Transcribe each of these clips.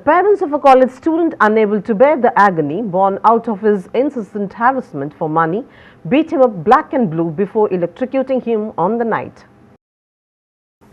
parents of a college student unable to bear the agony born out of his incessant harassment for money beat him up black and blue before electrocuting him on the night.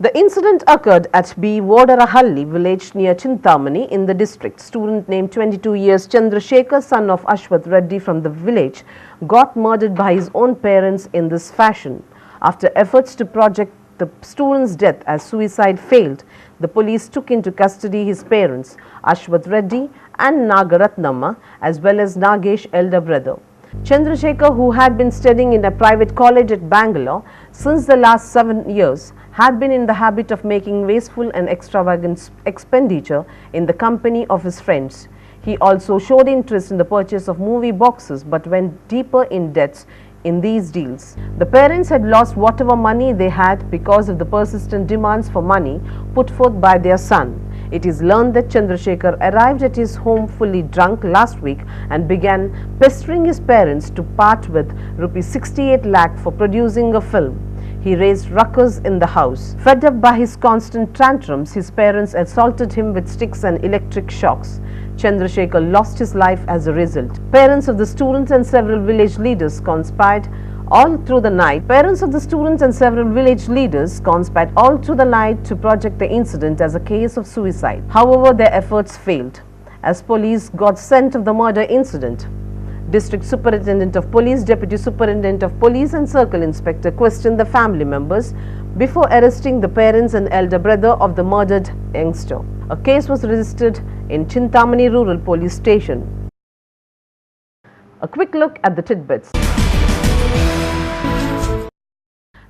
The incident occurred at B. Vodarahalli village near Chintamani in the district. Student named 22 years Chandrasekhar, son of Ashwath Reddy from the village, got murdered by his own parents in this fashion. After efforts to project the student's death as suicide failed, the police took into custody his parents, Ashwath Reddy and Nagaratnamma, as well as Nagesh, elder brother. Chandrasekhar, who had been studying in a private college at Bangalore since the last 7 years, had been in the habit of making wasteful and extravagant expenditure in the company of his friends. He also showed interest in the purchase of movie boxes but went deeper in debts in these deals. The parents had lost whatever money they had because of the persistent demands for money put forth by their son. It is learned that Chandrasekhar arrived at his home fully drunk last week and began pestering his parents to part with Rs 68 lakh for producing a film. He raised ruckus in the house. Fed up by his constant tantrums, his parents assaulted him with sticks and electric shocks. Chandrasekhar lost his life as a result. Parents of the students and several village leaders conspired all through the night. To project the incident as a case of suicide. However, their efforts failed as police got scent of the murder incident. District Superintendent of Police, Deputy Superintendent of Police and Circle Inspector questioned the family members before arresting the parents and elder brother of the murdered youngster. A case was registered in Chintamani Rural Police Station. A quick look at the tidbits.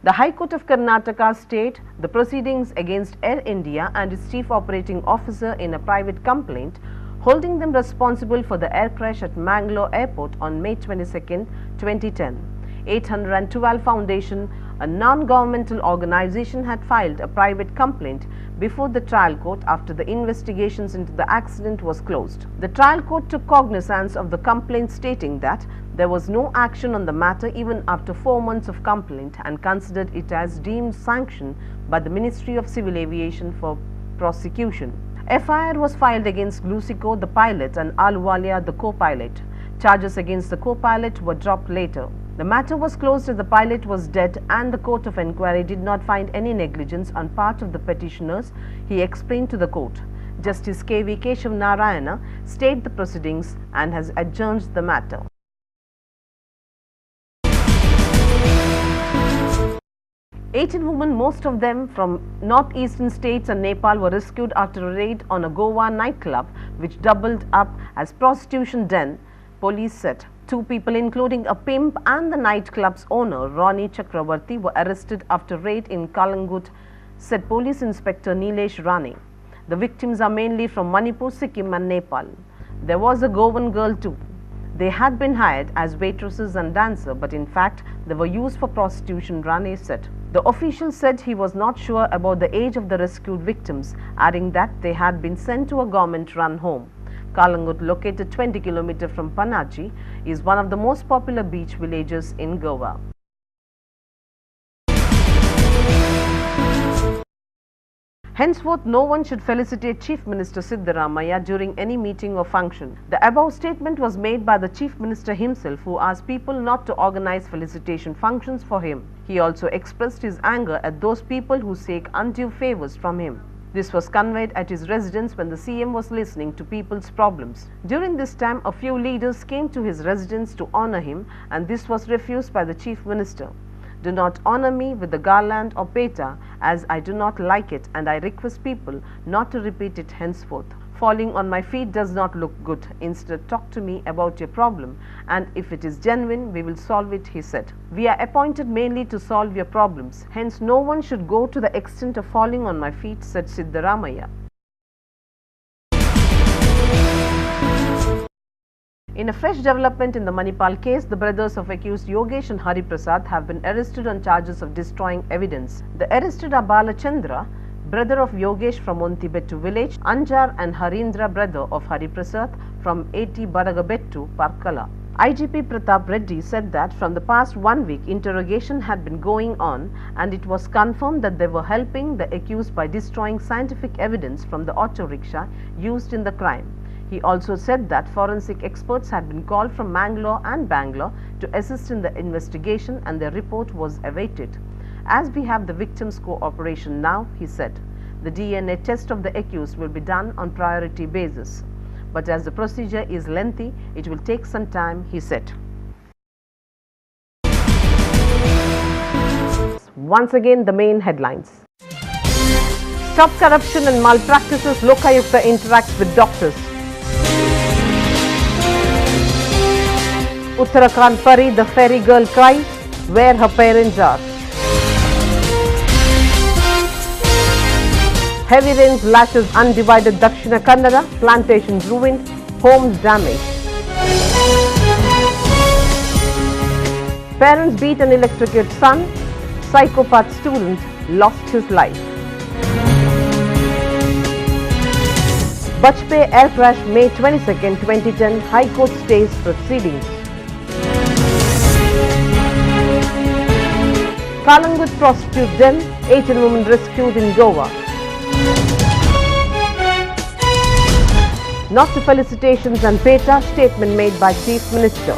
The High Court of Karnataka stayed the proceedings against Air India and its chief operating officer in a private complaint, holding them responsible for the air crash at Mangalore Airport on May 22, 2010. 812 Foundation, a non-governmental organization, had filed a private complaint before the trial court after the investigations into the accident was closed. The trial court took cognizance of the complaint, stating that there was no action on the matter even after 4 months of complaint and considered it as deemed sanctioned by the Ministry of Civil Aviation for prosecution. FIR was filed against Lucico, the pilot, and Ahluwalia, the co-pilot. Charges against the co-pilot were dropped later. The matter was closed as the pilot was dead and the court of inquiry did not find any negligence on part of the petitioners, he explained to the court. Justice K.V. Keshav Narayana stayed the proceedings and has adjourned the matter. Eighteen women, most of them from northeastern states and Nepal, were rescued after a raid on a Goa nightclub which doubled up as prostitution den, police said. 2 people, including a pimp and the nightclub's owner, Ronnie Chakravarti, were arrested after raid in Kalangut, said Police Inspector Nilesh Rane. The victims are mainly from Manipur, Sikkim and Nepal. There was a Goan girl too. They had been hired as waitresses and dancers, but in fact they were used for prostitution, Rane said. The official said he was not sure about the age of the rescued victims, adding that they had been sent to a government-run home. Kalangut, located 20 km from Panaji, is one of the most popular beach villages in Goa. Henceforth, no one should felicitate Chief Minister Siddaramaiah during any meeting or function. The above statement was made by the Chief Minister himself, who asked people not to organize felicitation functions for him. He also expressed his anger at those people who seek undue favors from him. This was conveyed at his residence when the CM was listening to people's problems. During this time, a few leaders came to his residence to honor him, and this was refused by the Chief Minister. Do not honor me with the garland or peta, as I do not like it, and I request people not to repeat it henceforth. Falling on my feet does not look good. Instead, talk to me about your problem, and if it is genuine, we will solve it, he said. We are appointed mainly to solve your problems. Hence, no one should go to the extent of falling on my feet, said Siddaramaiah. In a fresh development in the Manipal case, the brothers of accused Yogesh and Hari Prasad have been arrested on charges of destroying evidence. The arrested are Balachandra, brother of Yogesh from Ontibettu village, Anjar, and Harindra, brother of Hari Prasad from 80 Badagabettu, Parkala. IGP Pratap Reddy said that from the past 1 week, interrogation had been going on and it was confirmed that they were helping the accused by destroying scientific evidence from the auto rickshaw used in the crime. He also said that forensic experts had been called from Mangalore and Bangalore to assist in the investigation and their report was awaited. As we have the victim's cooperation now, he said, the DNA test of the accused will be done on priority basis. But as the procedure is lengthy, it will take some time, he said. Once again, the main headlines. Stop corruption and malpractices, Lokayukta interacts with doctors. Uttarakhand Pari, the ferry girl cries where her parents are. Heavy rains lashes undivided Dakshina Kannada, plantations ruined, homes damaged. Parents beat and electrocute son, psychopath student lost his life. Bajpayee air crash May 22, 2010, High Court stays proceedings. Kalangut prostitute den, 18 women rescued in Goa. Not to felicitations and Peta, statement made by Chief Minister.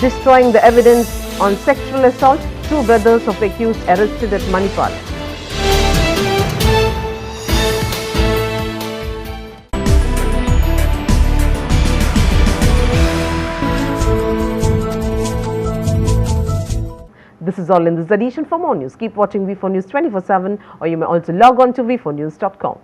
Destroying the evidence on sexual assault, 2 brothers of accused arrested at Manipal. This is all in this edition. For more news, keep watching V4 News 24/7 or you may also log on to v4news.com.